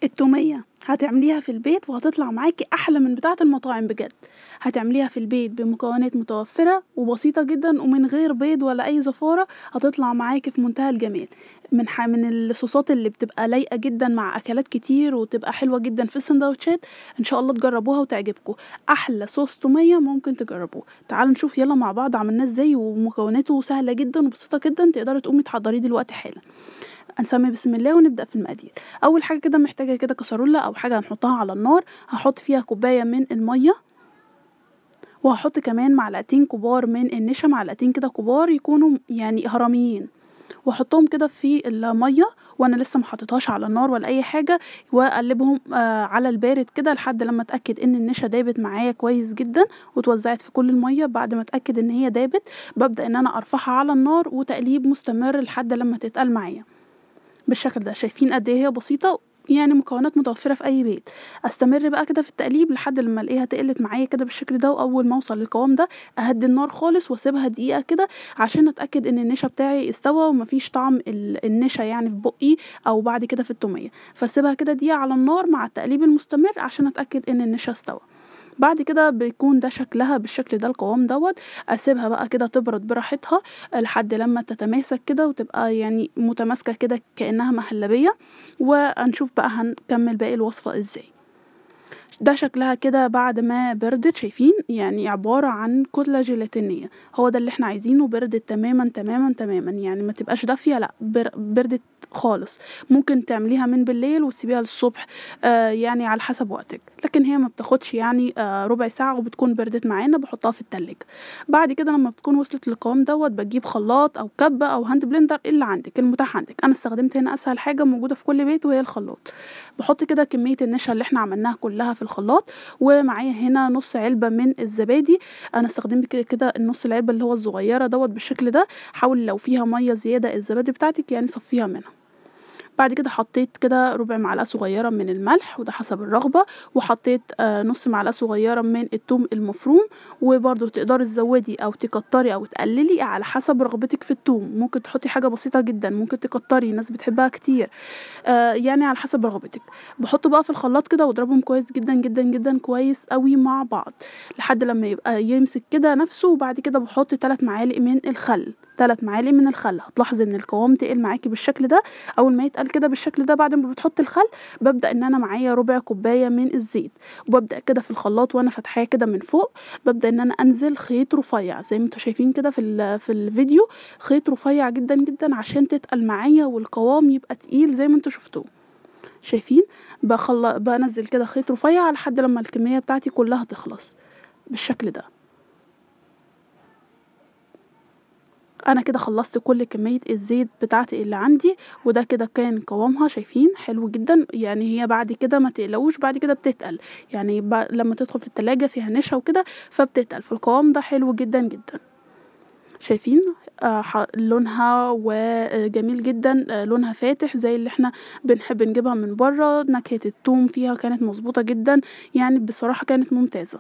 التومية هتعمليها في البيت وهتطلع معاكي احلى من بتاعة المطاعم بجد. هتعمليها في البيت بمكونات متوفرة وبسيطة جدا ومن غير بيض ولا اي زفارة، هتطلع معاكي في منتهى الجمال. من الصوصات اللي بتبقى لايقة جدا مع اكلات كتير وتبقى حلوة جدا في السندوتشات. ان شاء الله تجربوها وتعجبكم. احلى صوص تومية ممكن تجربوه. تعالوا نشوف يلا مع بعض عملناه ازاي، ومكوناته سهلة جدا وبسيطة جدا، تقدري تقومي تحضريه دلوقتي حالا. هنسمي بسم الله ونبدأ في المقادير. اول حاجه كده محتاجه كده كسرولة او حاجه هنحطها على النار. هحط فيها كوبايه من الميه، وهحط كمان معلقتين كبار من النشا، معلقتين كده كبار يكونوا يعني هرميين، واحطهم كده في الميه وانا لسه ما حطيتهاش على النار ولا اي حاجه. واقلبهم على البارد كده لحد لما اتاكد ان النشا دابت معايا كويس جدا وتوزعت في كل الميه. بعد ما اتاكد ان هي دابت ببدا ان انا ارفعها على النار وتقليب مستمر لحد لما تتقل معايا بالشكل ده. شايفين قد ايه هي بسيطه، يعني مكونات متوفره في اي بيت. استمر بقى كده في التقليب لحد لما الاقيها تقلت معايا كده بالشكل ده. واول ما اوصل للقوام ده اهدي النار خالص واسيبها دقيقه كده عشان اتاكد ان النشا بتاعي استوى ومفيش طعم النشا يعني في بقي او بعد كده في التوميه. فاسيبها كده دقيقه على النار مع التقليب المستمر عشان اتاكد ان النشا استوى. بعد كده بيكون ده شكلها بالشكل ده، القوام دوت. اسيبها بقى كده تبرد براحتها لحد لما تتماسك كده وتبقى يعني متماسكه كده كانها مهلبيه. وهنشوف بقى هنكمل باقي الوصفه ازاي. ده شكلها كده بعد ما بردت. شايفين يعني عبارة عن كتلة جيلاتينية. هو ده اللي احنا عايزينه، بردت تماما تماما تماما، يعني ما تبقاش دافية، لا بردت خالص. ممكن تعمليها من بالليل وتسيبيها للصبح، يعني على حسب وقتك، لكن هي ما بتاخدش يعني ربع ساعة وبتكون بردت معانا. بحطها في التلاجة. بعد كده لما بتكون وصلت للقوام دوت بجيب خلاط او كبة او هاند بلندر اللي عندك المتاح عندك. انا استخدمت هنا اسهل حاجة موجودة في كل بيت وهي الخلاط. بحط كده كمية النشا اللي احنا عملناها كلها في الخلاط، ومعايا هنا نص علبة من الزبادي. انا استخدمت كده النص العلبة اللي هو الصغيرة دوت بالشكل ده. حاول لو فيها مية زيادة الزبادي بتاعتك يعني صفيها منها. بعد كده حطيت كده ربع معلقة صغيرة من الملح وده حسب الرغبة. وحطيت نص معلقة صغيرة من الثوم المفروم. وبرضو تقدري تزودي او تكتري او تقللي على حسب رغبتك في الثوم. ممكن تحطي حاجة بسيطة جدا، ممكن تكتري، ناس بتحبها كتير، يعني على حسب رغبتك. بحطه بقى في الخلاط كده واضربهم كويس جدا جدا جدا كويس قوي مع بعض لحد لما يبقى يمسك كده نفسه. وبعد كده بحط 3 معالق من الخل. 3 معالق من الخل. هتلاحظي ان القوام تقل معاكي بالشكل ده. اول ما يتقل كده بالشكل ده بعد ما بتحط الخل ببدا ان انا معايا ربع كوبايه من الزيت. وببدا كده في الخلاط وانا فاتحاه كده من فوق. ببدا ان انا انزل خيط رفيع زي ما انتوا شايفين كده في الفيديو. خيط رفيع جدا جدا عشان تتقل معايا والقوام يبقى تقيل زي ما انتوا شفتوه. شايفين؟ بنزل كده خيط رفيع لحد لما الكميه بتاعتي كلها تخلص بالشكل ده. انا كده خلصت كل كميه الزيت بتاعتي اللي عندي. وده كده كان قوامها. شايفين؟ حلو جدا. يعني هي بعد كده ما تقلقوش، بعد كده بتتقل يعني لما تدخل في التلاجة فيها نشا وكده فبتتقل. في القوام ده حلو جدا جدا. شايفين؟ لونها وجميل جدا. لونها فاتح زي اللي احنا بنحب نجيبها من بره. نكهة الثوم فيها كانت مظبوطة جدا، يعني بصراحة كانت ممتازة.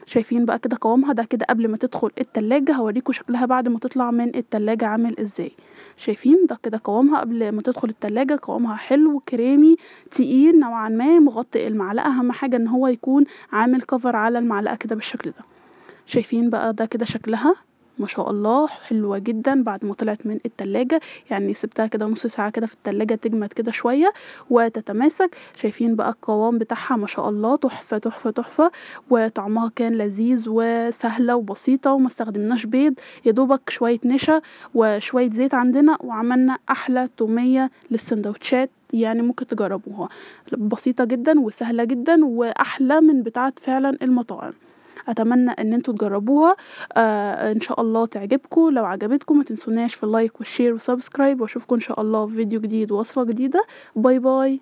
شايفين بقى كده قوامها؟ ده كده قبل ما تدخل التلاجة. هوريكم شكلها بعد ما تطلع من التلاجة عامل ازاي. شايفين؟ ده كده قوامها قبل ما تدخل التلاجة. قوامها حلو كريمي تقيل نوعا ما مغطي المعلقة. اهم حاجة ان هو يكون عامل كفر على المعلقة كده بالشكل ده. شايفين بقى؟ ده كده شكلها ما شاء الله حلوة جدا بعد ما طلعت من التلاجة. يعني سبتها كده نص ساعة كده في التلاجة تجمد كده شوية وتتماسك. شايفين بقى القوام بتاعها؟ ما شاء الله تحفة تحفة تحفة. وطعمها كان لذيذ وسهلة وبسيطة وما استخدمناش بيض، يدوبك شوية نشا وشوية زيت عندنا وعملنا أحلى تومية للسندوتشات. يعني ممكن تجربوها، بسيطة جدا وسهلة جدا وأحلى من بتاعة فعلا المطاعم. اتمنى ان انتوا تجربوها. ان شاء الله تعجبكم. لو عجبتكم ما تنسوناش في اللايك والشير وسبسكرايب، واشوفكم ان شاء الله في فيديو جديد ووصفة جديدة. باي باي.